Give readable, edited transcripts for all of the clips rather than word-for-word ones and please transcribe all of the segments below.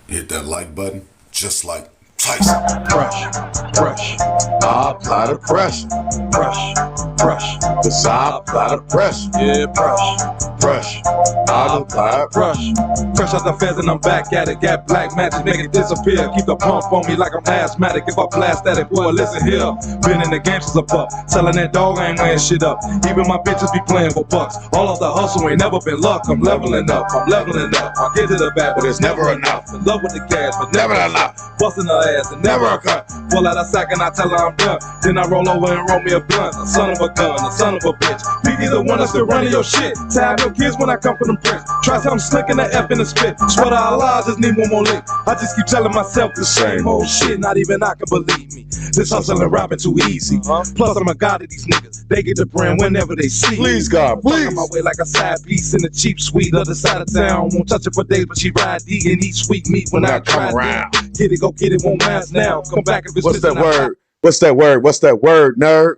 Hit that like button, just like Tyson. Pressure, pressure, I apply the pressure. pressure, pressure. Cause I apply the pressure. Yeah, pressure, Pressure. I apply the pressure. pressure. Fresh out the feds and I'm back at it. Got black magic, make it disappear. Keep the pump on me like I'm asthmatic. If I blast at it, boy, listen here. Been in the game since a pup. Selling that dog, I ain't laying shit up. Even my bitches be playing for bucks. All of the hustle ain't never been luck. I'm leveling up, I'm leveling up. I get to the bat, but it's never enough. In love with the cash, but never enough. Busting her ass and never a cut. Pull out a sack and I tell her I'm done. Then I roll over and roll me a blunt. A son of a gun, a son of a bitch. Be the one that's still running your shit. Tab your kids when I come for them bricks. Try something slick in the F in the spit. Swear to Allah, just need one more lick. I just keep telling myself the same old shit. Not even I can believe me. This hustle and robbing too easy. Plus I'm a god of these niggas. They get the brand whenever they see me. Please, God, please. On my way like a side piece in the cheap suite. Other side of town. Won't touch it for days, but she ride D and eat sweet meat when I come try around. Get it, go get it, won't last now. Come back if it's What's that missing, I word? What's that word? What's that word, nerd?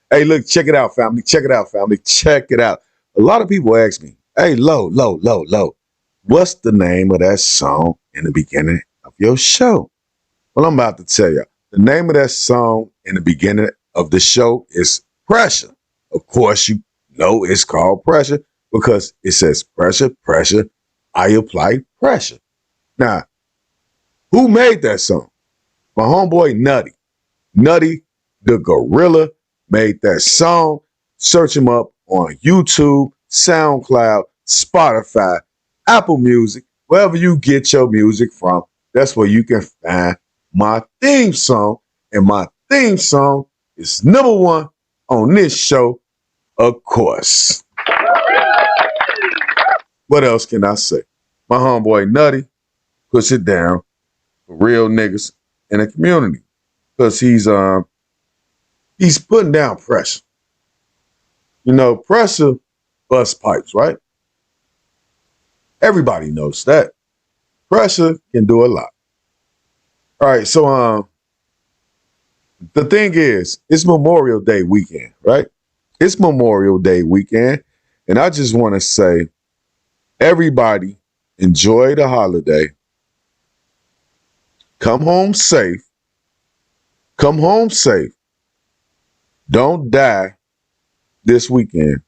Hey, look, check it out, family. Check it out, family. Check it out. A lot of people ask me, hey, Low, what's the name of that song in the beginning of your show? Well, I'm about to tell you. The name of that song in the beginning of the show is Pressure. Of course, you know it's called Pressure because it says pressure, pressure. I apply pressure. Now, who made that song? My homeboy Nutty. Nutty the Gorilla made that song. Search him up on YouTube, SoundCloud, Spotify, Apple Music, wherever you get your music from. That's where you can find my theme song. And my theme song is number one on this show, of course. What else can I say? My homeboy Nutty puts it down for real niggas in the community. Because he's putting down pressure. You know, pressure bust pipes, right? Everybody knows that. Pressure can do a lot. All right, so the thing is, it's Memorial Day weekend, right? It's Memorial Day weekend, and I just want to say, everybody enjoy the holiday. Come home safe. Come home safe. Don't die this weekend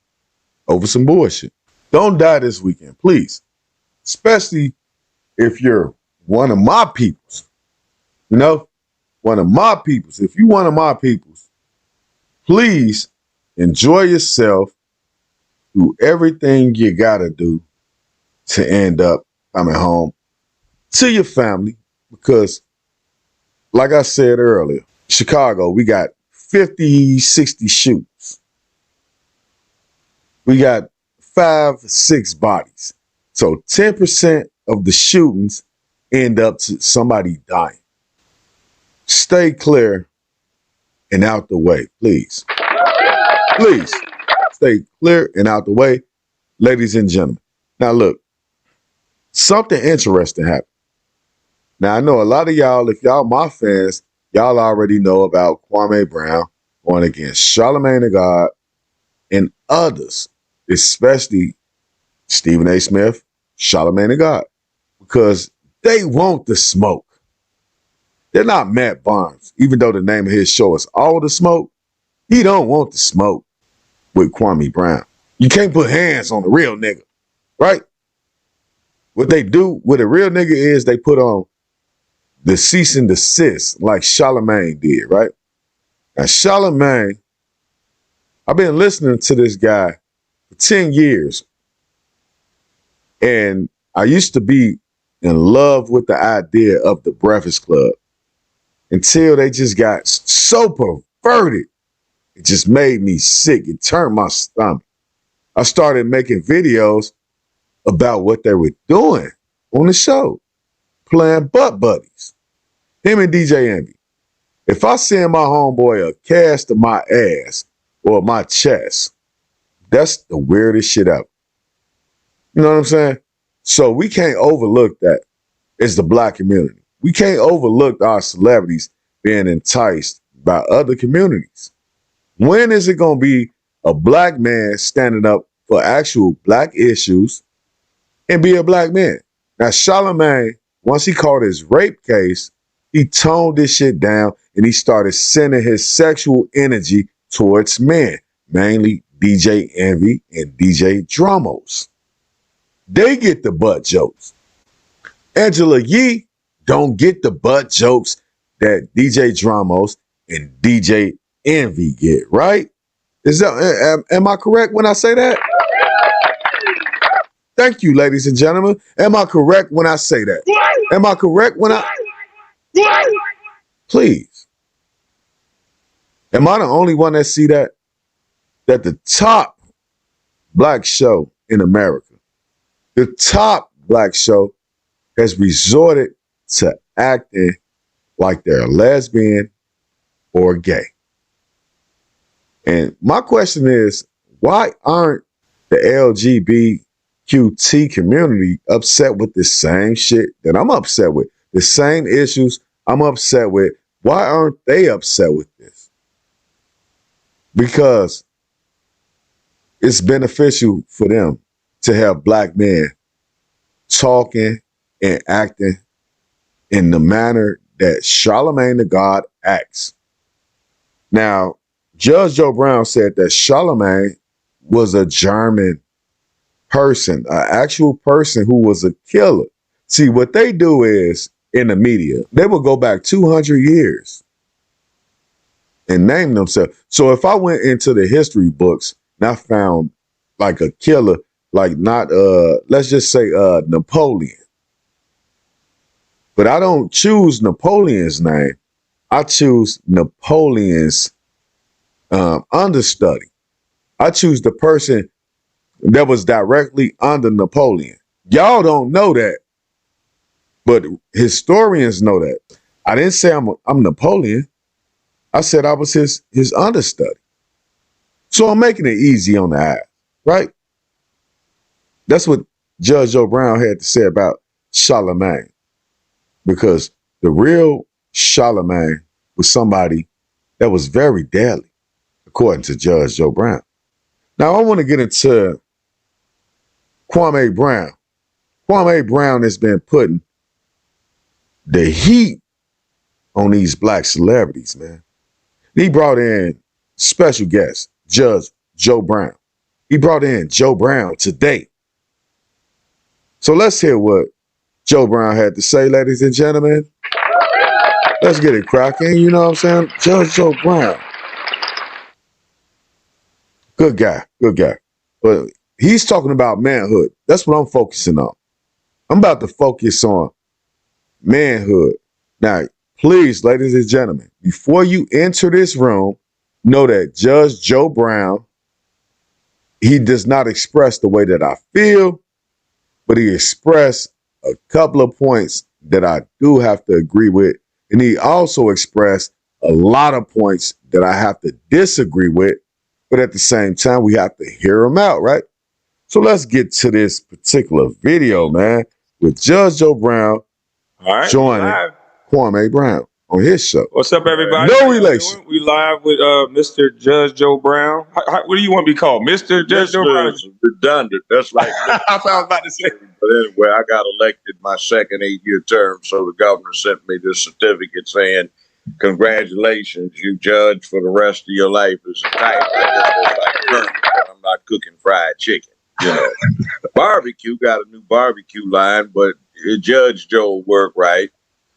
over some bullshit. Don't die this weekend, please. Especially if you're one of my peoples. You know, one of my peoples. If you one of my peoples, please enjoy yourself. Do everything you gotta do to end up coming home to your family. Because, like I said earlier, Chicago, we got 50, 60 shootings. We got 5, 6 bodies. So 10% of the shootings end up to somebody dying. Stay clear and out the way, please. Please, stay clear and out the way, ladies and gentlemen. Now look, something interesting happened. Now I know a lot of y'all, if y'all my fans, y'all already know about Kwame Brown going against Charlamagne the God and others, especially Stephen A. Smith, Charlamagne the God, because they want the smoke. They're not Matt Barnes, even though the name of his show is All the Smoke. He don't want the smoke with Kwame Brown. You can't put hands on the real nigga, right? What they do with a real nigga is they put on the cease and desist like Charlamagne did, right? Now, Charlamagne, I've been listening to this guy for 10 years. And I used to be in love with the idea of the Breakfast Club until they just got so perverted. It just made me sick. It turned my stomach. I started making videos about what they were doing on the show, playing butt buddies. Him and DJ Envy. If I send my homeboy a cast of my ass or my chest, that's the weirdest shit ever. You know what I'm saying? So we can't overlook that as the black community. We can't overlook our celebrities being enticed by other communities. When is it going to be a black man standing up for actual black issues and be a black man? Now, Charlamagne once he caught his rape case, he toned this shit down and he started sending his sexual energy towards men, mainly DJ Envy and DJ Dramos. They get the butt jokes. Angela Yee don't get the butt jokes that DJ Dramos and DJ Envy get, right? Is that am I correct when I say that? Thank you, ladies and gentlemen. Am I correct when I say that? Am I correct when I... Please. Am I the only one that see that? That the top black show in America, the top black show has resorted to acting like they're a lesbian or gay. And my question is, why aren't the LGBTQT community upset with the same shit that I'm upset with? The same issues I'm upset with. Why aren't they upset with this? Because it's beneficial for them to have black men talking and acting in the manner that Charlemagne the God acts. Now, Judge Joe Brown said that Charlemagne was a German person, an actual person who was a killer. See, what they do is, in the media, they will go back 200 years and name themselves. So if I went into the history books and I found like a killer, like not, let's just say Napoleon, but I don't choose Napoleon's name. I choose Napoleon's understudy. I choose the person that was directly under Napoleon. Y'all don't know that, but historians know that. I didn't say I'm Napoleon. I said I was his understudy. So I'm making it easy on the eye, right? That's what Judge Joe Brown had to say about Charlemagne, because the real Charlemagne was somebody that was very deadly, according to Judge Joe Brown. Now, I want to get into Kwame Brown. Kwame Brown has been putting the heat on these black celebrities, man. He brought in special guest, Judge Joe Brown. He brought in Joe Brown today. So let's hear what Joe Brown had to say, ladies and gentlemen. Let's get it cracking, you know what I'm saying? Judge Joe Brown. Good guy, good guy. But he's talking about manhood. That's what I'm focusing on. I'm about to focus on manhood. Now, please, ladies and gentlemen, before you enter this room, know that Judge Joe Brown, he does not express the way that I feel, but he expressed a couple of points that I do have to agree with. And he also expressed a lot of points that I have to disagree with. But at the same time, we have to hear him out, right? So let's get to this particular video, man, with Judge Joe Brown joining Kwame Brown on his show. What's up, everybody? No relation. We live with Mr. Judge Joe Brown. What do you want to be called? Mr. Judge Joe Brown? Is redundant. That's like That's what I was about to say. But anyway, I got elected my second 8-year term, so the governor sent me this certificate saying, congratulations, you judge for the rest of your life as a type. I guess that's like current, but I'm not cooking fried chicken. You know, barbecue got a new barbecue line, but Judge Joe worked right.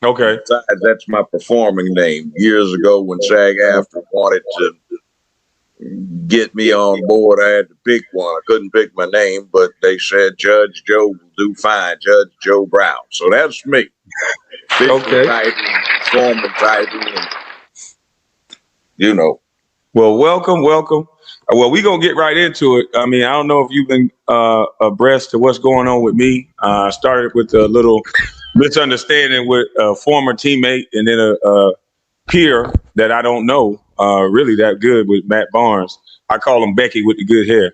Okay. Besides, that's my performing name. Years ago, when SAG-AFTRA wanted to get me on board, I had to pick one. I couldn't pick my name, but they said Judge Joe will do fine. Judge Joe Brown. So that's me. Okay. Title, performing title, and, you know. Well, welcome. Well, we gonna get right into it. I mean, I don't know if you've been abreast to what's going on with me. I started with a little misunderstanding with a former teammate and then a peer that I don't know really that good with Matt Barnes. I call him Becky with the good hair.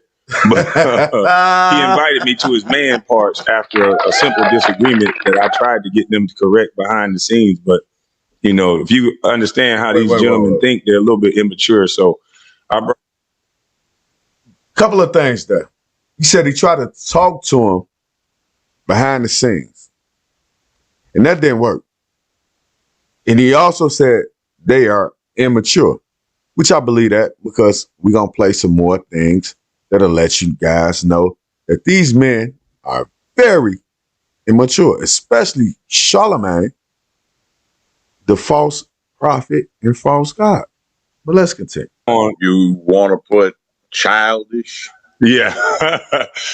But he invited me to his man parts after a simple disagreement that I tried to get them to correct behind the scenes. But, you know, if you understand how these gentlemen think, they're a little bit immature. So I brought couple of things there. He said he tried to talk to him behind the scenes. And that didn't work. And he also said they are immature, which I believe that because we're going to play some more things that'll let you guys know that these men are very immature, especially Charlemagne, the false prophet and false God. But let's continue. You want to put childish? Yeah.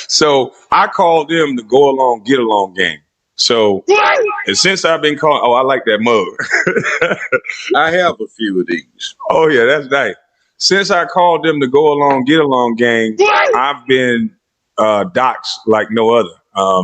So I called them the go along, get along gang. So and since I've been calling, I like that mug. I have a few of these. Oh yeah, that's nice. Since I called them the go along, get along gang, I've been doxxed like no other.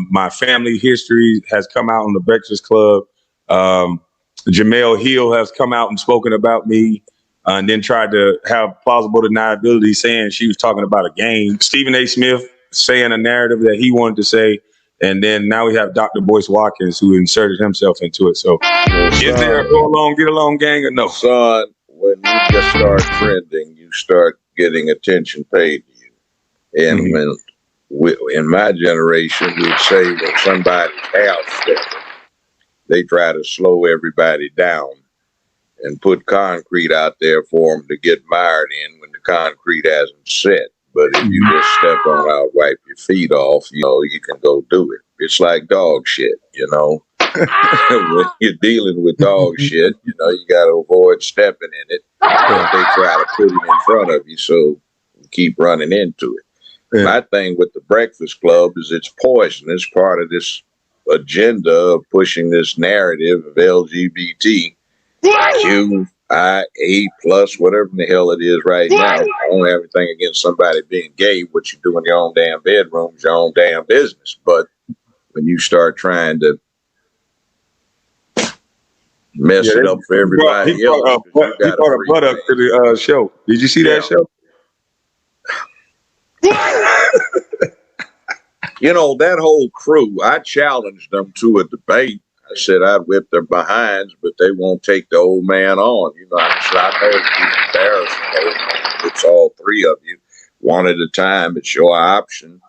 My family history has come out on the Breakfast Club. Jamel Hill has come out and spoken about me, and then tried to have plausible deniability, saying she was talking about a gang. Stephen A. Smith saying a narrative that he wanted to say, and then now we have Dr. Boyce Watkins who inserted himself into it. So, is there a go along, get along gang or no? Son, when you just start trending, you start getting attention paid to you. And in my generation, we'd say when somebody's half stepping, they try to slow everybody down and put concrete out there for them to get mired in when the concrete hasn't set. But if you just step on out, wipe your feet off, you can go do it. It's like dog shit, when you're dealing with dog shit, you got to avoid stepping in it. But they try to put it in front of you, so you keep running into it. Yeah. My thing with the Breakfast Club is it's poisonous. Part of this agenda of pushing this narrative of LGBT, QIA plus, whatever the hell it is right now. I don't have anything against somebody being gay. What you do in your own damn bedroom is your own damn business. But when you start trying to mess it up for everybody else, he brought a buttock to the show. Did you see that show? That whole crew, I challenged them to a debate. I said I'd whip their behinds, but they won't take the old man on. I said, I know it'd be embarrassing, old man. It's all three of you. One at a time. It's your option.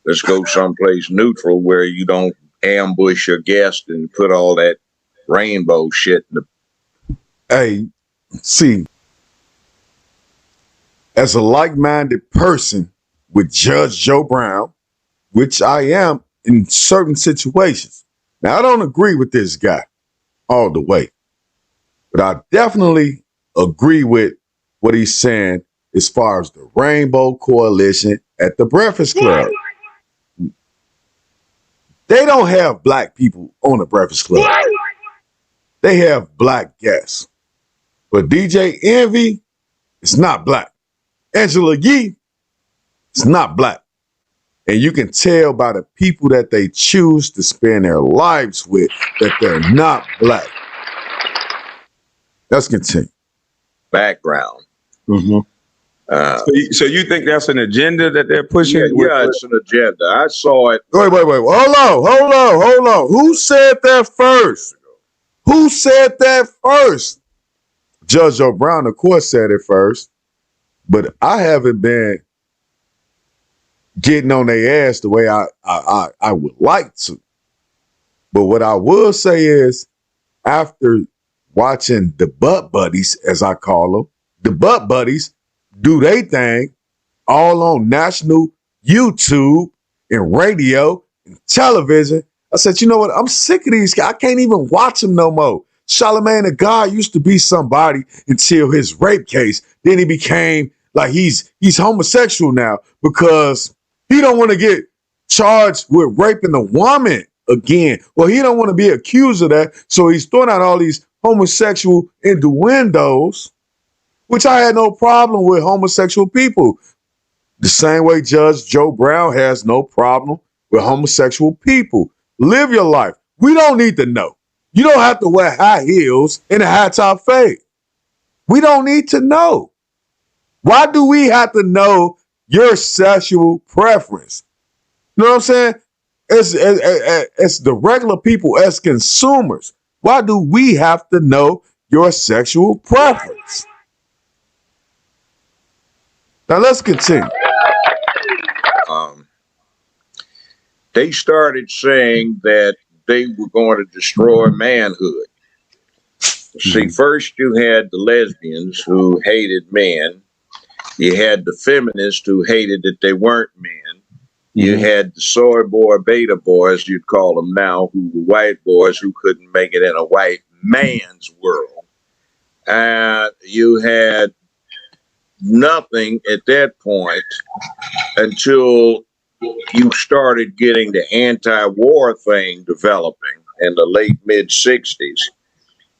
Let's go someplace neutral where you don't ambush your guest and put all that rainbow shit in the. Hey, see, as a like-minded person with Judge Joe Brown, which I am in certain situations. Now, I don't agree with this guy all the way, but I definitely agree with what he's saying as far as the Rainbow Coalition at the Breakfast Club. They don't have black people on the Breakfast Club. They have black guests. But DJ Envy is not black. Angela Yee is not black. And you can tell by the people that they choose to spend their lives with that they're not black. Let's continue. Background. So you think that's an agenda that they're pushing? Yeah, it's an agenda. I saw it. Wait. Hold on. Who said that first? Who said that first? Judge O'Brien, of course, said it first. But I haven't been getting on their ass the way I would like to. But what I will say is, after watching the Butt Buddies, as I call them, the Butt Buddies do their thing all on national YouTube and radio and television. I said, you know what? I'm sick of these guys. I can't even watch them no more. Charlemagne the God used to be somebody until his rape case. Then he became like he's homosexual now because he don't want to get charged with raping a woman again. Well, he don't want to be accused of that. So he's throwing out all these homosexual innuendos, which I had no problem with homosexual people. The same way Judge Joe Brown has no problem with homosexual people. Live your life. We don't need to know. You don't have to wear high heels and a high top fade. We don't need to know. Why do we have to know your sexual preference? You know what I'm saying? As the regular people, as consumers, why do we have to know your sexual preference? Now let's continue. They started saying that they were going to destroy manhood. See, first you had the lesbians who hated men. You had the feminists who hated that they weren't men. You had the soy boy, beta boys, you'd call them now, who were white boys who couldn't make it in a white man's world. And you had nothing at that point until you started getting the anti-war thing developing in the late mid-60s.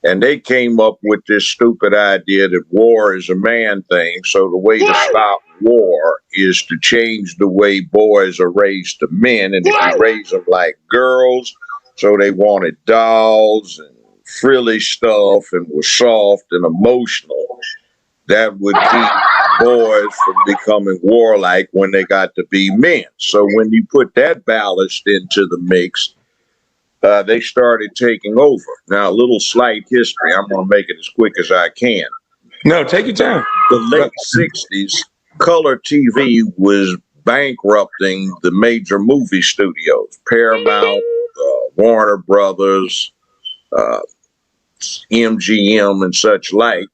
And they came up with this stupid idea that war is a man thing. So the way to stop war is to change the way boys are raised to men. And if you raise them like girls, so they wanted dolls and frilly stuff and were soft and emotional, that would keep boys from becoming warlike when they got to be men. So when you put that ballast into the mix, they started taking over. Now, a little slight history. I'm going to make it as quick as I can. No, take your time. The late 60s, color TV was bankrupting the major movie studios, Paramount, Warner Brothers, MGM, and such like.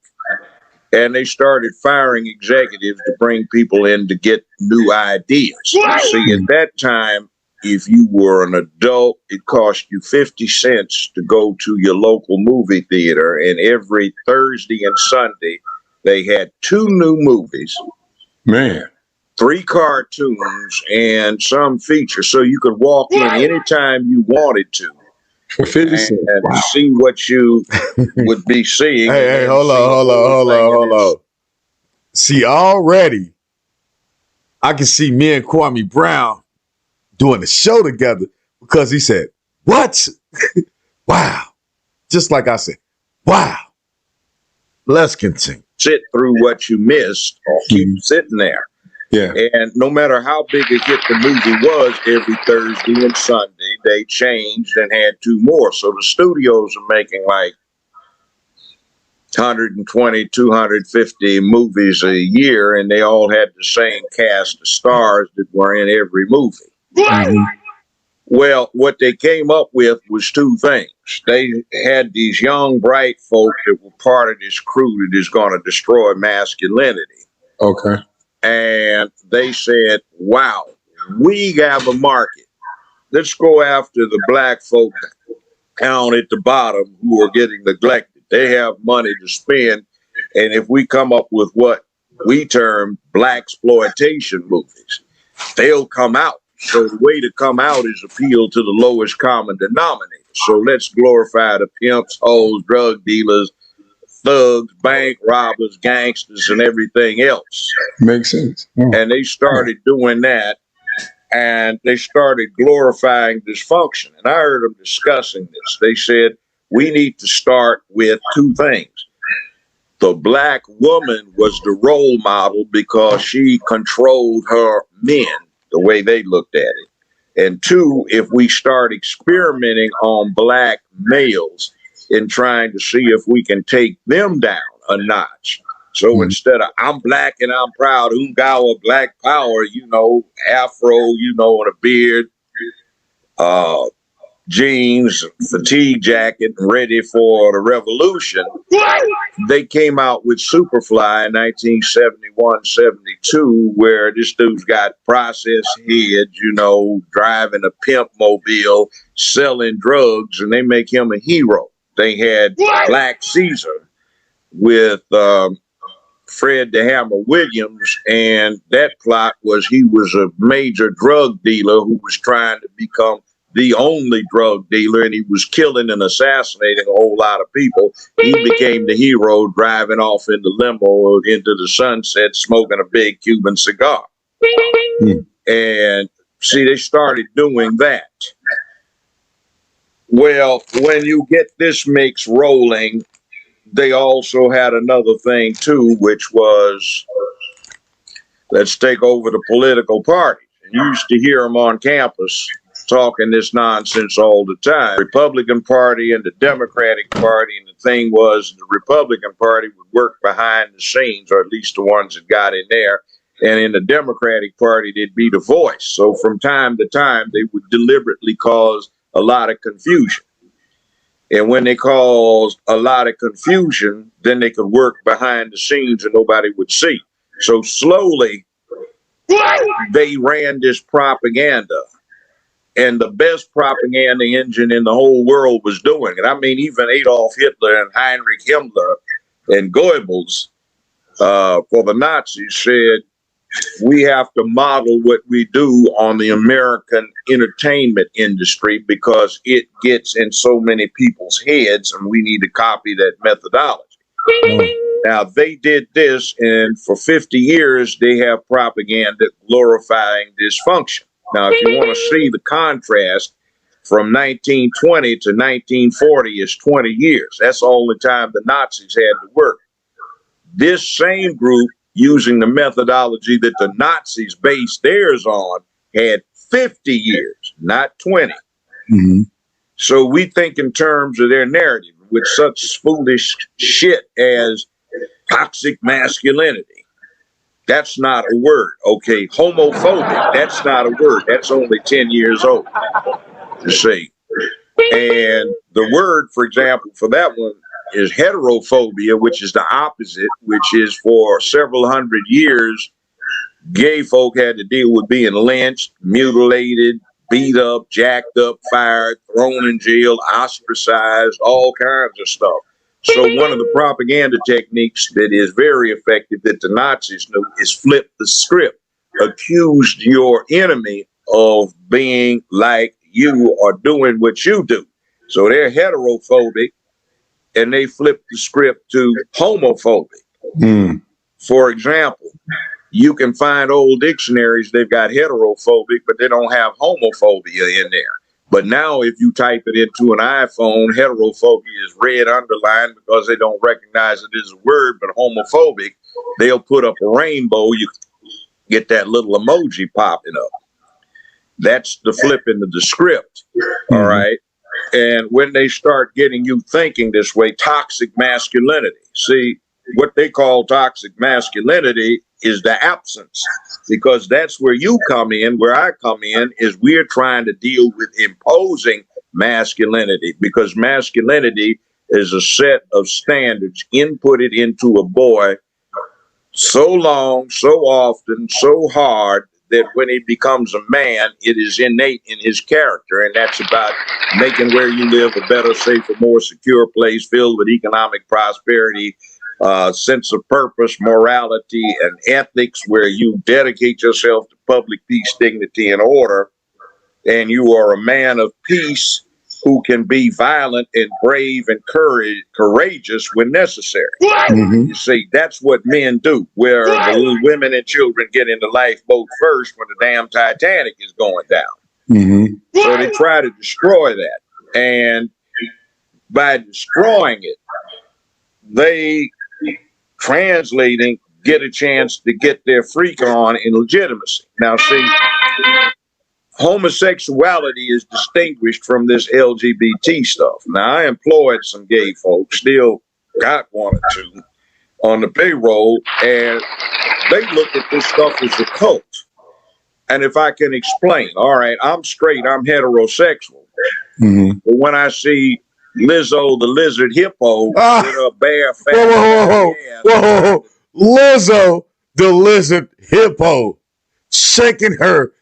And they started firing executives to bring people in to get new ideas. See, at that time, if you were an adult, it cost you 50 cents to go to your local movie theater. And every Thursday and Sunday, they had 2 new movies, Man. 3 cartoons, and some features. So you could walk in anytime you wanted to For 50 cents. and see what you would be seeing. Hey, hold on. See, already, I can see me and Kwame Brown doing a show together because he said, what? Wow. Just like I said, wow. Let's continue. Sit through what you missed or keep sitting there. Yeah. And no matter how big a hit the movie was, every Thursday and Sunday, they changed and had 2 more. So the studios are making like 120, 250 movies a year, and they all had the same cast of stars that were in every movie. Well, what they came up with was 2 things. They had these young, bright folk that were part of this crew that is going to destroy masculinity. Okay. And they said, wow, we have a market. Let's go after the black folk down at the bottom who are getting neglected. They have money to spend. And if we come up with what we term black exploitation movies, they'll come out. So the way to come out is appeal to the lowest common denominator. So let's glorify the pimps, hoes, drug dealers, thugs, bank robbers, gangsters, and everything else. Makes sense. And they started doing that, and they started glorifying dysfunction. And I heard them discussing this. They said, we need to start with 2 things. The black woman was the role model because she controlled her men the way they looked at it. And 2, if we start experimenting on black males in trying to see if we can take them down a notch. So instead of I'm black and I'm proud, Ungawa, black power, afro, and a beard, jeans, fatigue jacket, and ready for the revolution, they came out with Superfly in 1971-72, where this dude's got processed heads, driving a pimp mobile, selling drugs, and they make him a hero. They had Black Caesar with Fred the Hammer Williams, and that plot was he was a major drug dealer who was trying to become the only drug dealer, and he was killing and assassinating a whole lot of people. He became the hero, driving off in the limo into the sunset, smoking a big Cuban cigar. And see, they started doing that. Well, when you get this mix rolling, they also had another thing too, which was, let's take over the political parties. And you used to hear them on campus talking this nonsense all the time. Republican Party and the Democratic Party, and the thing was the Republican Party would work behind the scenes, or at least the ones that got in there. And in the Democratic Party, they'd be the voice. So from time to time, they would deliberately cause a lot of confusion. And when they caused a lot of confusion, then they could work behind the scenes and nobody would see. So slowly, they ran this propaganda. And the best propaganda engine in the whole world was doing it. I mean, even Adolf Hitler and Heinrich Himmler and Goebbels for the Nazis said, we have to model what we do on the American entertainment industry because it gets in so many people's heads and we need to copy that methodology. Now, they did this, and for 50 years, they have propaganda glorifying dysfunction. Now, if you want to see the contrast from 1920 to 1940 is 20 years. That's the only time the Nazis had to work. This same group, using the methodology that the Nazis based theirs on, had 50 years, not 20. Mm-hmm. So we think in terms of their narrative with such foolish shit as toxic masculinity. That's not a word. Okay, homophobic, that's not a word. That's only 10 years old, you see. And the word, for example, for that one is heterophobia, which is the opposite, which is for several hundred years, gay folk had to deal with being lynched, mutilated, beat up, jacked up, fired, thrown in jail, ostracized, all kinds of stuff. So one of the propaganda techniques that is very effective that the Nazis knew is flip the script. Accuse your enemy of being like you or doing what you do. So they're heterophobic and they flip the script to homophobic. Mm. For example, you can find old dictionaries, they've got heterophobic, but they don't have homophobia in there. But now if you type it into an iPhone, heterophobia is red underlined because they don't recognize it as a word, but homophobic, they'll put up a rainbow, you get that little emoji popping up. That's the flipping of the script, all right? And when they start getting you thinking this way, toxic masculinity. See, what they call toxic masculinity is the absence, because that's where you come in, where I come in, is we're trying to deal with imposing masculinity, because masculinity is a set of standards inputted into a boy so long, so often, so hard that when he becomes a man, it is innate in his character. And that's about making where you live a better, safer, more secure place filled with economic prosperity, sense of purpose, morality, and ethics, where you dedicate yourself to public peace, dignity, and order. And you are a man of peace who can be violent and brave and courageous when necessary. Mm-hmm. You see, that's what men do, where the little women and children get in the lifeboat first when the damn Titanic is going down. Mm-hmm. So they try to destroy that. And by destroying it, they, translating, get a chance to get their freak on in legitimacy. Now, see, homosexuality is distinguished from this LGBT stuff. Now, I employed some gay folks, still got one or two on the payroll, and they look at this stuff as a cult. And if I can explain, all right, I'm straight, I'm heterosexual. Mm-hmm. But when I see Lizzo, the lizard hippo, with a bare fat Whoa. Lizzo, the lizard hippo, shaking her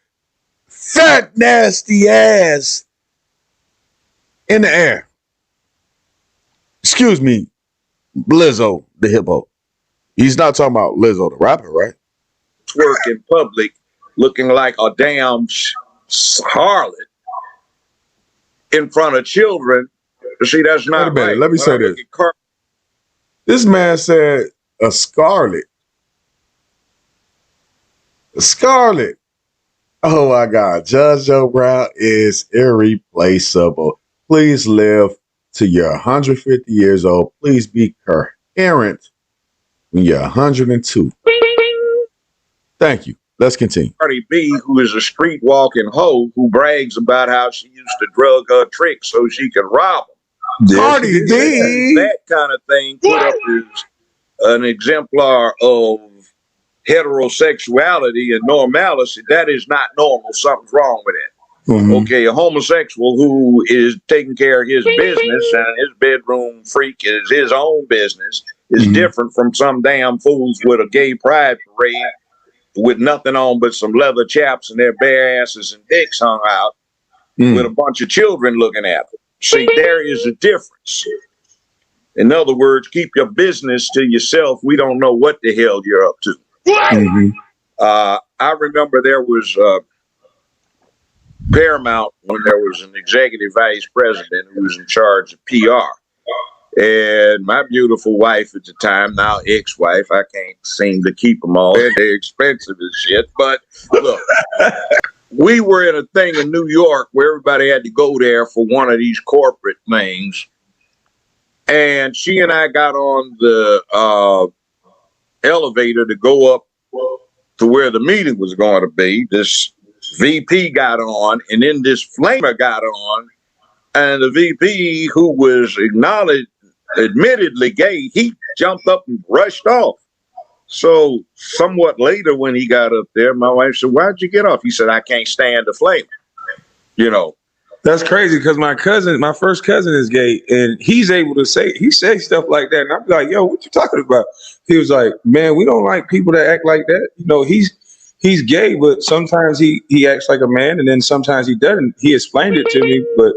fat, nasty ass in the air. Excuse me, Lizzo, the hippo. He's not talking about Lizzo, the rapper, right? twerk in public looking like a damn harlot in front of children. See, that's not Wait a minute, right. let me say this. This man said a scarlet. A scarlet. Oh my God. Judge Joe Brown is irreplaceable. Please live to you're 150 years old. Please be coherent when you're 102. Thank you. Let's continue. Cardi B, who is a street walking hoe who brags about how she used to drug her tricks so she could rob them. Cardi B. That kind of thing put up as an exemplar of heterosexuality and normalcy. That is not normal. Something's wrong with it. Okay, a homosexual who is taking care of his business and his bedroom freak is his own business is different from some damn fools with a gay pride parade with nothing on but some leather chaps and their bare asses and dicks hung out with a bunch of children looking at them. See, there is a difference. In other words, keep your business to yourself. We don't know what the hell you're up to. I remember there was Paramount when there was an executive vice president who was in charge of PR. And my beautiful wife at the time, now ex-wife, I can't seem to keep them all. They're expensive as shit. But look, we were in a thing in New York where everybody had to go there for one of these corporate things. And she and I got on the elevator to go up to where the meeting was going to be. This VP got on, and then this flamer got on, and the VP, who was admittedly gay, he jumped up and rushed off. So somewhat later when he got up there, my wife said, "Why'd you get off?" He said, "I can't stand the flamer." You know. That's crazy because my first cousin is gay, and he's able to say stuff like that, and I'm like, "Yo, what you talking about?" He was like, "Man, we don't like people that act like that. You know, he's gay, but sometimes he acts like a man, and then sometimes he doesn't." He explained it to me, but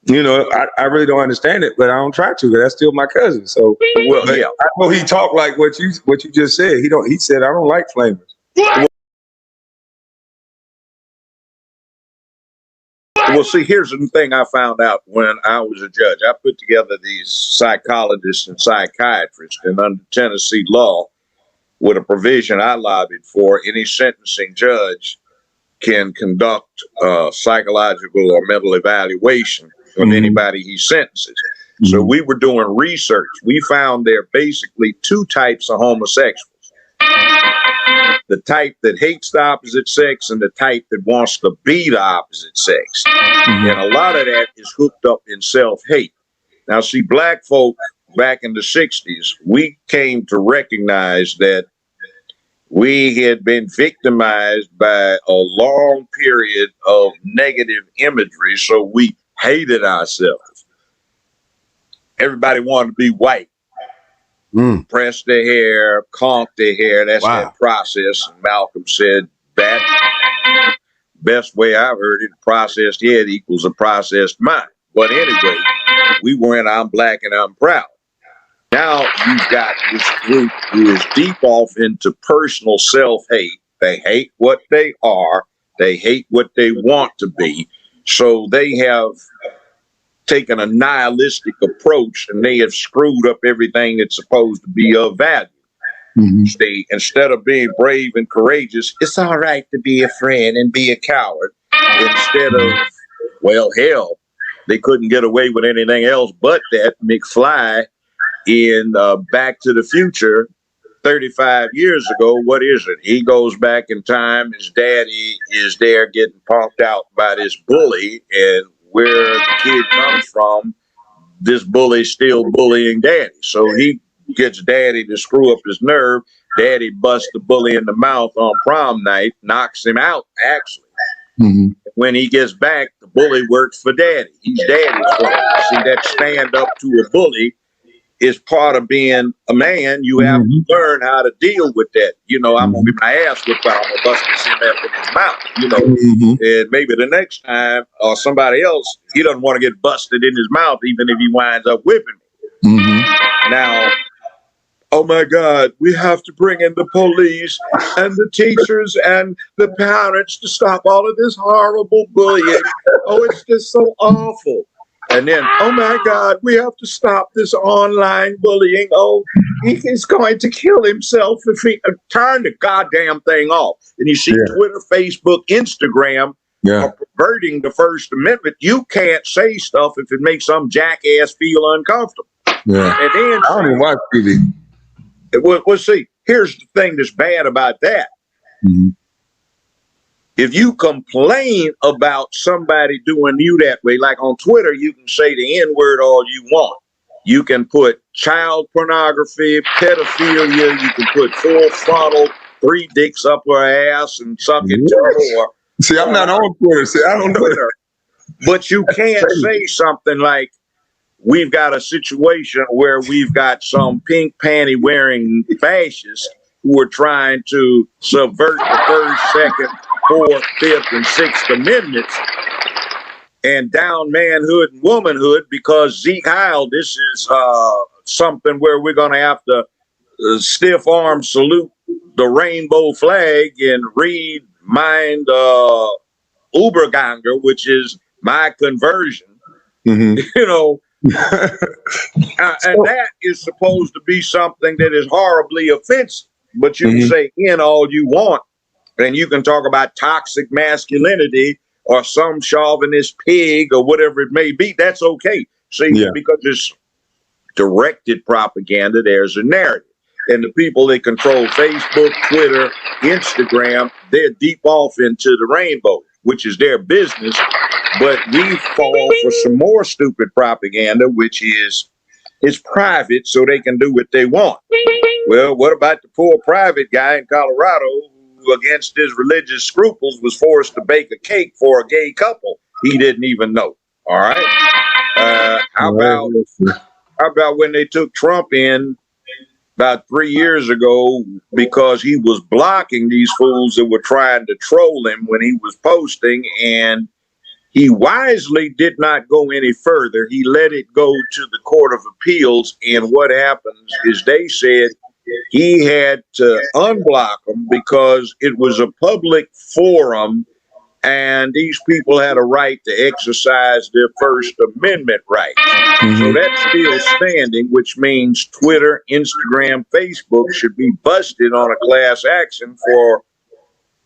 you know, I really don't understand it, but I don't try to. That's still my cousin. So, well, yeah, I know he talked like what you just said. He said, "I don't like flamers." Well, see, here's the thing I found out when I was a judge. I put together these psychologists and psychiatrists, and under Tennessee law, with a provision I lobbied for, any sentencing judge can conduct psychological or mental evaluation of anybody he sentences. So we were doing research. We found there are basically two types of homosexuals. The type that hates the opposite sex and the type that wants to be the opposite sex. And a lot of that is hooked up in self-hate. Now, see, black folk back in the 60s, we came to recognize that we had been victimized by a long period of negative imagery, so we hated ourselves. Everybody wanted to be white. Press their hair, conk their hair. That's that process. And Malcolm said that best way I've heard it, processed head equals a processed mind. But anyway, we were in I'm black and I'm proud. Now you've got this group who is deep off into personal self-hate. They hate what they are. They hate what they want to be. So they have taken a nihilistic approach, and they have screwed up everything that's supposed to be of value. They, instead of being brave and courageous, it's all right to be a friend and be a coward. Instead of, well, hell, they couldn't get away with anything else but that. McFly in Back to the Future 35 years ago, what is it? He goes back in time. His daddy is there getting punked out by this bully, and where the kid comes from, this bully's still bullying daddy. So he gets daddy to screw up his nerve. Daddy busts the bully in the mouth on prom night, knocks him out, actually. When he gets back, the bully works for daddy. He's daddy's fault. See, that stand up to a bully is part of being a man. You have to learn how to deal with that. You know, I'm going to get my ass whipped out. I'm going to bust this MF in his mouth, you know. And maybe the next time, or somebody else, he doesn't want to get busted in his mouth, even if he winds up whipping me. Now, oh my God, we have to bring in the police and the teachers and the parents to stop all of this horrible bullying. Oh, it's just so awful. And then, oh my God, we have to stop this online bullying. Oh, he's going to kill himself if he turn the goddamn thing off. And you see Twitter, Facebook, Instagram are perverting the First Amendment. You can't say stuff if it makes some jackass feel uncomfortable. And then I don't even watch TV. Well, see, here's the thing that's bad about that. If you complain about somebody doing you that way, like on Twitter, you can say the N-word all you want. You can put child pornography, pedophilia. You can put full frontal, 3 dicks up her ass and suck it 2 more. See, I'm not on Twitter. See, I don't know Twitter. But you can't say something like, we've got a situation where we've got some pink panty wearing fascists who are trying to subvert the First, Second, Fourth, Fifth, and Sixth Amendments and down manhood and womanhood because Zeke Heil, this is something where we're going to have to stiff arm salute the rainbow flag and read Mind Uberganger, which is my conversion. Mhm. You know, and that is supposed to be something that is horribly offensive. But you can say in all you want, and you can talk about toxic masculinity or some chauvinist pig or whatever it may be. That's okay. See, Yeah. because it's directed propaganda, there's a narrative. And the people that control Facebook, Twitter, Instagram, they're deep off into the rainbow, which is their business. But we fall for some more stupid propaganda, which is it's private, so they can do what they want. Well, what about the poor private guy in Colorado who, against his religious scruples, was forced to bake a cake for a gay couple he didn't even know? All right. How about when they took Trump in about 3 years ago because he was blocking these fools that were trying to troll him when he was posting, and he wisely did not go any further. He let it go to the Court of Appeals, and what happens is they said he had to unblock them because it was a public forum and these people had a right to exercise their First Amendment rights. So that's still standing, which means Twitter, Instagram, Facebook should be busted on a class action for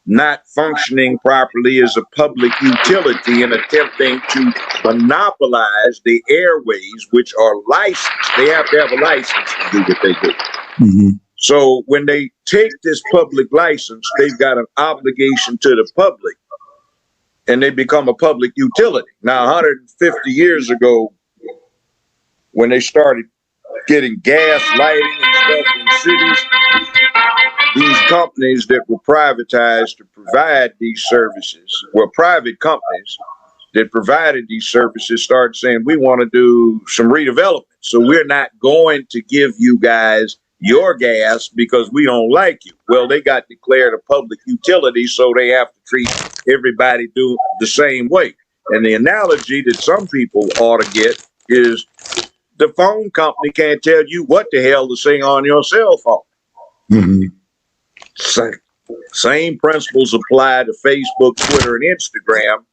not functioning properly as a public utility and attempting to monopolize the airways, which are licensed. They have to have a license to do what they do. So when they take this public license, they've got an obligation to the public and they become a public utility. Now, 150 years ago, when they started getting gas lighting and stuff in cities, these companies that were privatized to provide these services were private companies that provided these services started saying, we want to do some redevelopment. So we're not going to give you guys your gas because we don't like you. Well, they got declared a public utility, so they have to treat everybody do the same way. And the analogy that some people ought to get is the phone company can't tell you what the hell to sing on your cell phone. Same principles apply to Facebook, Twitter, and Instagram.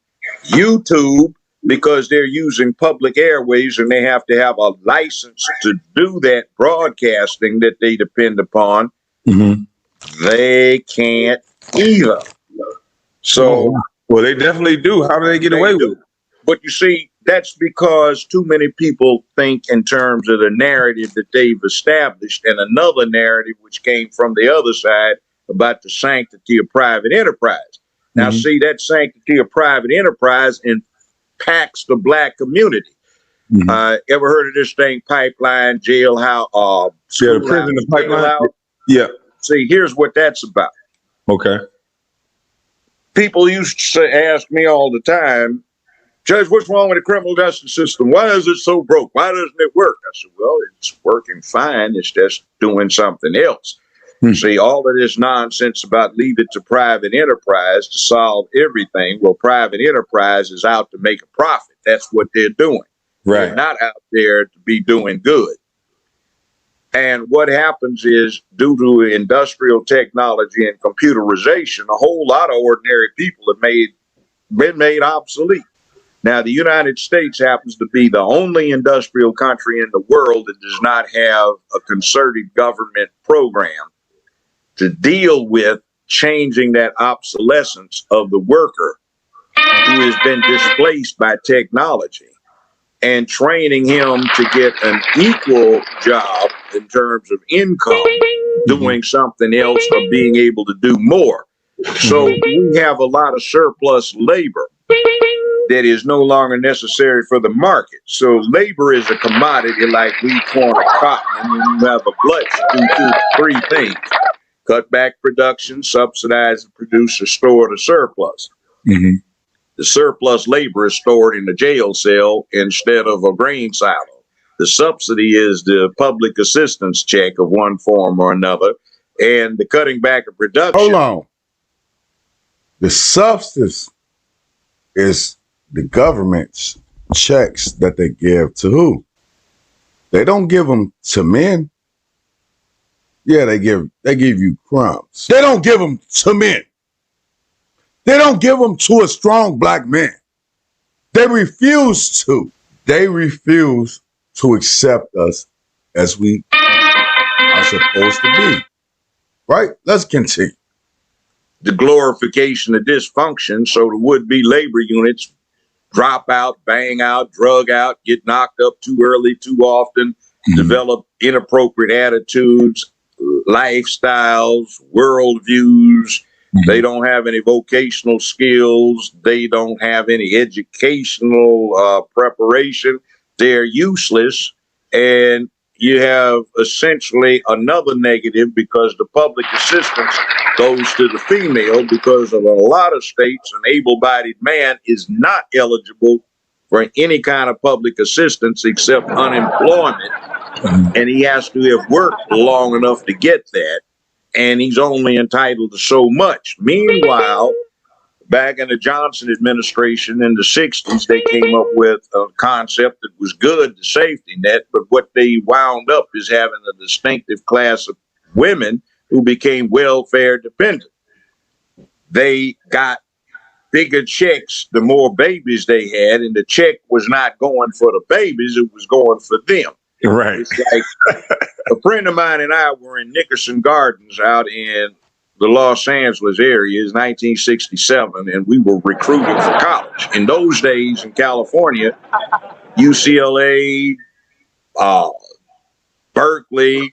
YouTube, because they're using public airways and they have to have a license to do that broadcasting that they depend upon, they can't either. So, well, they definitely do. How do they get away with it? But you see, that's because too many people think in terms of the narrative that they've established and another narrative which came from the other side about the sanctity of private enterprise. Now, see, that sanctity of private enterprise impacts the black community. Ever heard of this thing, pipeline, jailhouse, the prison, the pipeline? Yeah. See, here's what that's about. Okay. People used to ask me all the time, Judge, what's wrong with the criminal justice system? Why is it so broke? Why doesn't it work? I said, well, it's working fine. It's just doing something else. See, all of this nonsense about leave it to private enterprise to solve everything. Well, private enterprise is out to make a profit. That's what they're doing. Right. They're not out there to be doing good. And what happens is, due to industrial technology and computerization, a whole lot of ordinary people have been made obsolete. Now, the United States happens to be the only industrial country in the world that does not have a concerted government program to deal with changing that obsolescence of the worker who has been displaced by technology and training him to get an equal job in terms of income, doing something else or being able to do more. So we have a lot of surplus labor that is no longer necessary for the market. So labor is a commodity like wheat, corn, and cotton, and when you have a glut, you do 2 to 3 things. Cut back production, subsidize the producer, store the surplus. The The surplus labor is stored in the jail cell instead of a grain silo. The subsidy is the public assistance check of one form or another, and the cutting back of production. Hold on. The substance is the government's checks that they give to who? They don't give them to men. Yeah, they give you crumbs. They don't give them to men. They don't give them to a strong black man. They refuse to. They refuse to accept us as we are supposed to be. Right? Let's continue. The glorification of dysfunction, so the would-be labor units drop out, bang out, drug out, get knocked up too early, too often, develop inappropriate attitudes, lifestyles, worldviews. They don't have any vocational skills. They don't have any educational preparation. They're useless. And you have essentially another negative because the public assistance goes to the female because of a lot of states, an able-bodied man is not eligible for any kind of public assistance except unemployment. And he has to have worked long enough to get that. And he's only entitled to so much. Meanwhile, back in the Johnson administration in the 60s, they came up with a concept that was good, the safety net, but what they wound up is having a distinctive class of women who became welfare dependent. They got bigger checks the more babies they had, and the check was not going for the babies, it was going for them. Right. It's like a friend of mine and I were in Nickerson Gardens out in the Los Angeles area. It's 1967, and we were recruiting for college. In those days in California, UCLA, Berkeley,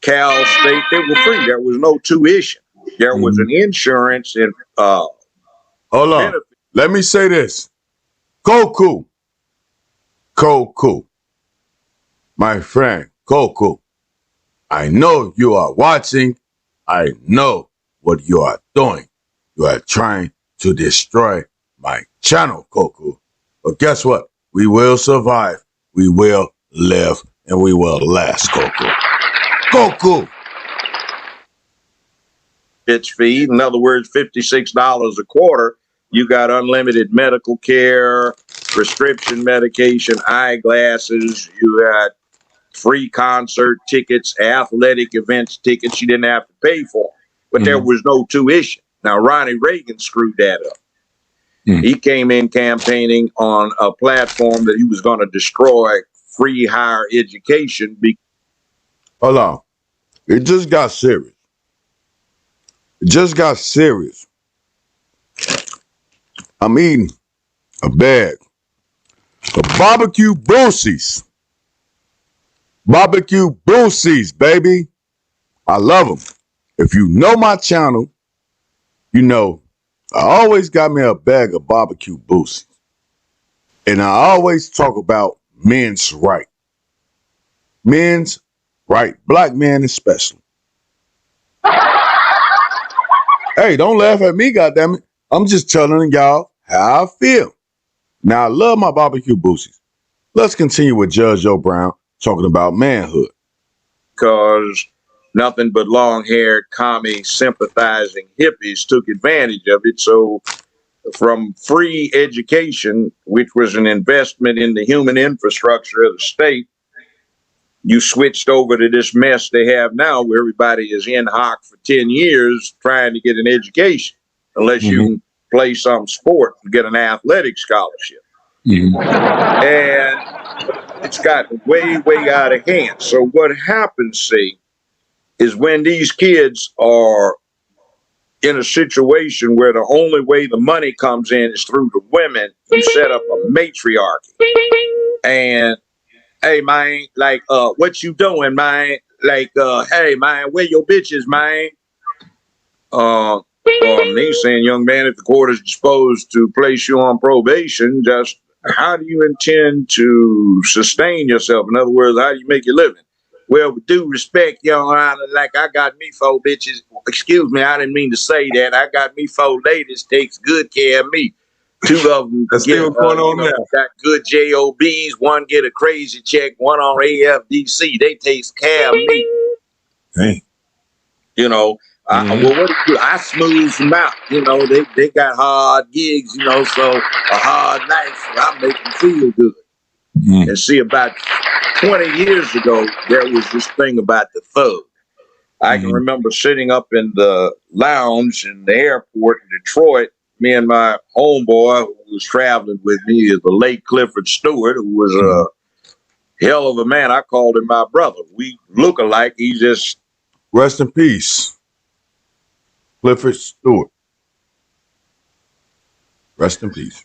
Cal State, they were free. There was no tuition. There was an insurance and hold on. benefit. Let me say this. Goku. My friend, Goku. I know you are watching. I know what you are doing. You are trying to destroy my channel, Goku. But guess what? We will survive. We will live. And we will last, Goku. Goku! It's fee. In other words, $56 a quarter. You got unlimited medical care, prescription medication, eyeglasses. You got free concert tickets, athletic events tickets. You didn't have to pay for them. But there was no tuition. Now, Ronnie Reagan screwed that up. He came in campaigning on a platform that he was going to destroy free higher education. Hold on. It just got serious. I'm eating a bag of barbecue Bruceys. Barbecue Bruceys, baby. I love them. If you know my channel, you know I always got me a bag of barbecue Bruceys. And I always talk about men's right. Men's right. Black men especially. Hey, don't laugh at me, goddammit. I'm just telling y'all how I feel. Now, I love my barbecue Bruceys. Let's continue with Judge Joe Brown talking about manhood. Because nothing but long-haired, commie, sympathizing hippies took advantage of it. So from free education, which was an investment in the human infrastructure of the state, you switched over to this mess they have now where everybody is in hock for 10 years trying to get an education, unless you play some sport and get an athletic scholarship. And it's gotten way, way out of hand. So what happens, see, is when these kids are in a situation where the only way the money comes in is through the women, you set up a matriarchy. And hey, man, like, what you doing, man? Like, hey, man, where your bitches, man? He's saying, young man, if the court is disposed to place you on probation, just how do you intend to sustain yourself? In other words, how do you make your living? Well, with due respect, Your Honor, like I got me 4 bitches. Excuse me, I didn't mean to say that. I got me 4 ladies takes good care of me. Two of them That's get, still going on now. got good jobs. One get a crazy check. One on AFDC. They takes care of me. Dang. Well, what do you do? I smooth them out. They got hard gigs. So a hard night. So I make them feel good. And see, about 20 years ago, there was this thing about the thug. I can remember sitting up in the lounge in the airport in Detroit. Me and my homeboy who was traveling with me is the late Clifford Stewart, who was a hell of a man. I called him my brother. We look alike. He just... Rest in peace, Clifford Stewart. Rest in peace.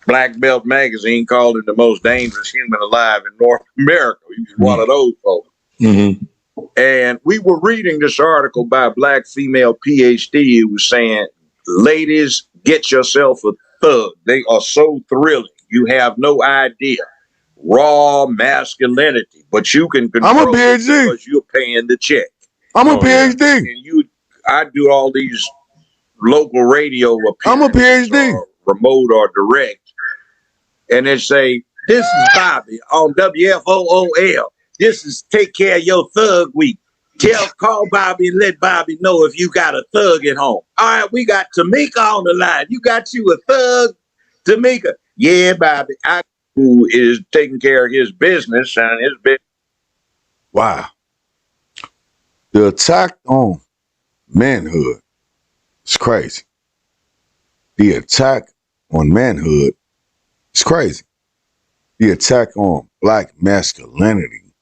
Black Belt Magazine called him the most dangerous human alive in North America. He was one of those folks. And we were reading this article by a black female PhD who was saying, ladies, get yourself a thug. They are so thrilling. You have no idea. Raw masculinity, but you can control I'm a PhD. it because you're paying the check. I'm a PhD. And I do all these local radio appearances. I'm a PhD. Or remote or direct. And they say, this is Bobby on WFOOL. This is Take Care of Your Thug Week. Call Bobby and let Bobby know if you got a thug at home. All right, we got Tamika on the line. You got you a thug, Tamika? Yeah, Bobby. Who is taking care of his business and his business. Wow. The attack on manhood is crazy. The attack on manhood is crazy. The attack on black masculinity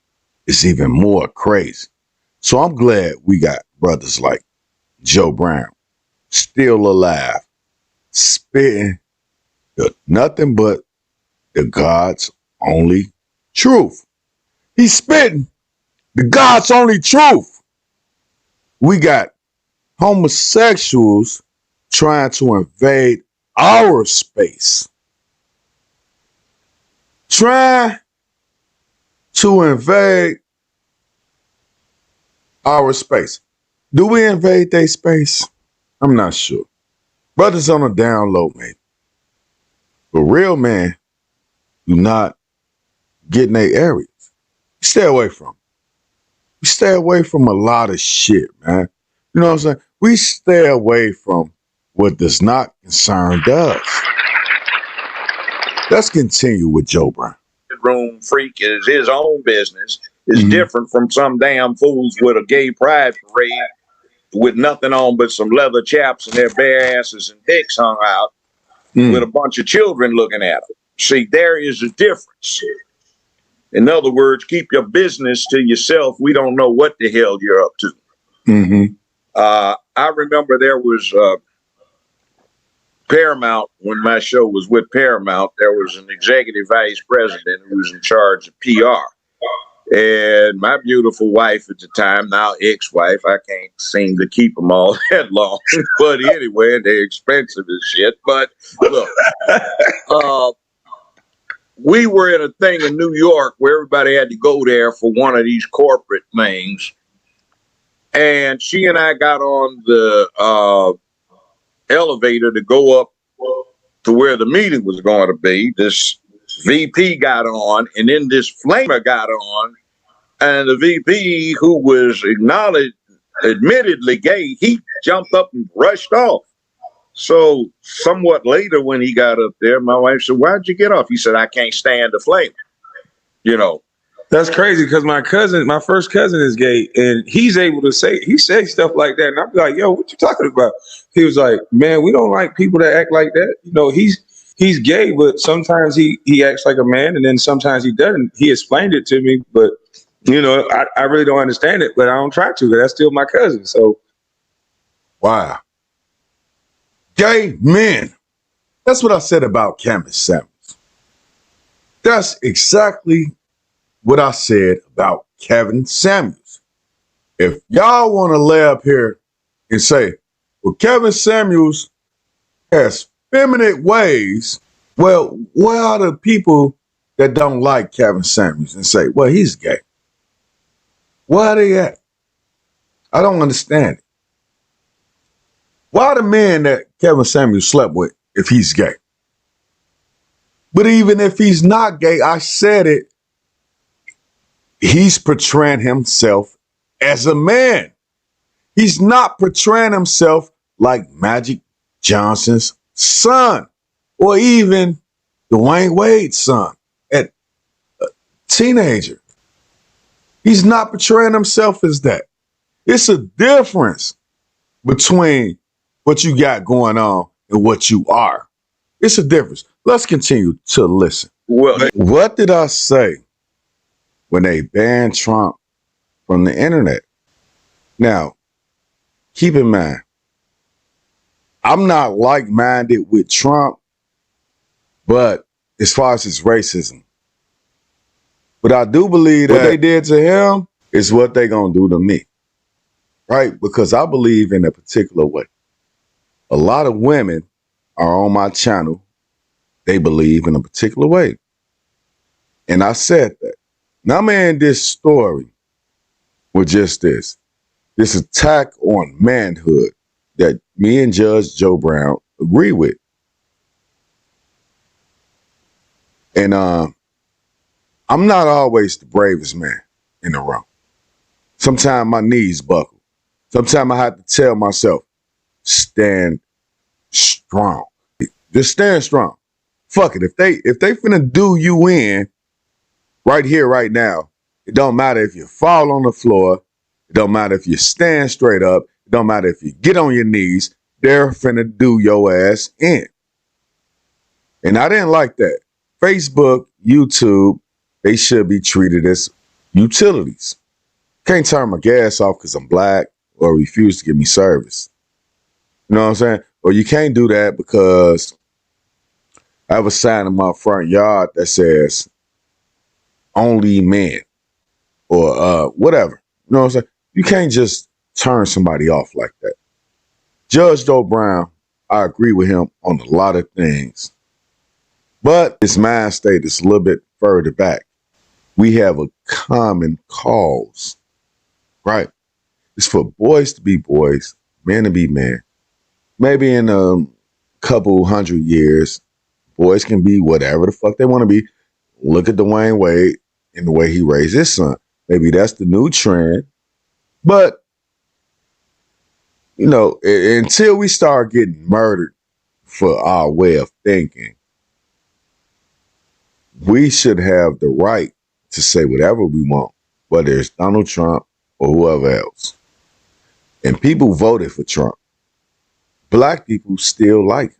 is even more crazy. So I'm glad we got brothers like Joe Brown still alive, spitting nothing but the God's only truth. He's spitting the God's only truth. We got homosexuals trying to invade our space. Trying to invade our space. Do we invade their space? I'm not sure. Brothers on a down low, maybe. But real men do not get in their areas. Stay away from them. We stay away from a lot of shit, man. You know what I'm saying? We stay away from what does not concern us. Let's continue with Joe Brown. Room freak is his own business. Is different from some damn fools with a gay pride parade with nothing on but some leather chaps and their bare asses and dicks hung out with a bunch of children looking at them. See, there is a difference. In other words, keep your business to yourself. We don't know what the hell you're up to. I remember there was Paramount, when my show was with Paramount, there was an executive vice president who was in charge of PR. And my beautiful wife at the time, now ex-wife, I can't seem to keep them all that long. But anyway, they're expensive as shit. But look, we were in a thing in New York where everybody had to go there for one of these corporate things. And she and I got on the elevator to go up to where the meeting was going to be. This VP got on, and then this flamer got on, and the VP, who was admittedly gay, he jumped up and rushed off. So somewhat later when he got up there, my wife said, why'd you get off? He said, I can't stand the flamer. That's crazy because my first cousin is gay, and he's able to say stuff like that. And I'm like, yo, what you talking about? He was like, man, we don't like people that act like that. He's gay, but sometimes he acts like a man, and then sometimes he doesn't. He explained it to me, but I really don't understand it, but I don't try to, because that's still my cousin. So wow. Gay men. That's what I said about Cameron Samuels. That's exactly what I said about Kevin Samuels. If y'all want to lay up here and say, well, Kevin Samuels has feminine ways, well, where are the people that don't like Kevin Samuels and say, well, he's gay? Where are they at? I don't understand it. Why are the men that Kevin Samuels slept with if he's gay. But even if he's not gay, I said it, he's portraying himself as a man. He's not portraying himself like Magic Johnson's son or even Dwayne Wade's son at a teenager. He's not portraying himself as that. It's a difference between what you got going on and what you are. It's a difference. Let's continue to listen. Well, What did I say when they banned Trump from the internet? Now, keep in mind, I'm not like-minded with Trump, but as far as his racism, but I do believe that what they did to him is what they gonna do to me, right? Because I believe in a particular way. A lot of women are on my channel. They believe in a particular way. And I said that. Now I'm in this story with just this attack on manhood that me and Judge Joe Brown agree with. And I'm not always the bravest man in the room. Sometimes my knees buckle. Sometimes I have to tell myself, stand strong. Just stand strong. Fuck it. If they finna do you in right here, right now, it don't matter if you fall on the floor. It don't matter if you stand straight up. It don't matter if you get on your knees. They're finna do your ass in. And I didn't like that. Facebook, YouTube, they should be treated as utilities. Can't turn my gas off because I'm black or refuse to give me service. You know what I'm saying? Or you can't do that because I have a sign in my front yard that says only men or whatever. You know what I'm saying? You can't just turn somebody off like that. Judge Joe Brown, I agree with him on a lot of things. But his mind state is a little bit further back. We have a common cause, right? It's for boys to be boys, men to be men. Maybe in a couple 100 years, boys can be whatever the fuck they want to be. Look at Dwayne Wade and the way he raised his son. Maybe that's the new trend. But, you know, until we start getting murdered for our way of thinking, we should have the right to say whatever we want, whether it's Donald Trump or whoever else. And people voted for Trump. Black people still like him.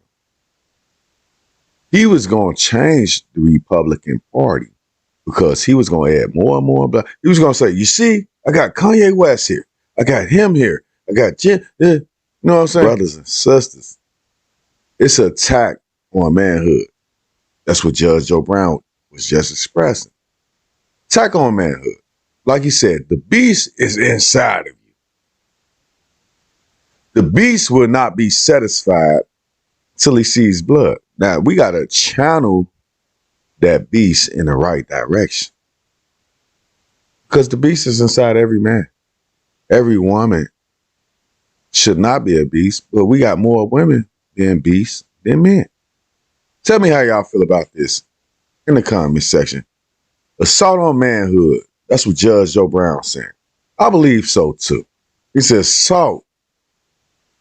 He was going to change the Republican Party because he was going to add more and more black. He was going to say, you see, I got Kanye West here. I got him here. I got Jim. You know what I'm saying? Brothers and sisters, it's an attack on manhood. That's what Judge Joe Brown was just expressing. Attack on manhood. Like he said, the beast is inside of you. The beast will not be satisfied till he sees blood. Now, we got to channel that beast in the right direction. Because the beast is inside every man. Every woman should not be a beast, but we got more women being beasts than men. Tell me how y'all feel about this in the comment section. Assault on manhood. That's what Judge Joe Brown saying. I believe so too. He says assault.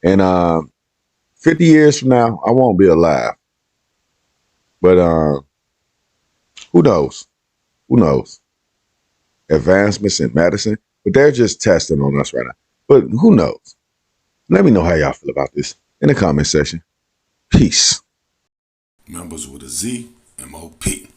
And 50 years from now, I won't be alive. But who knows? Who knows? Advancements in medicine. But they're just testing on us right now. But who knows? Let me know how y'all feel about this in the comment section. Peace. Members with a Z, M.O.P.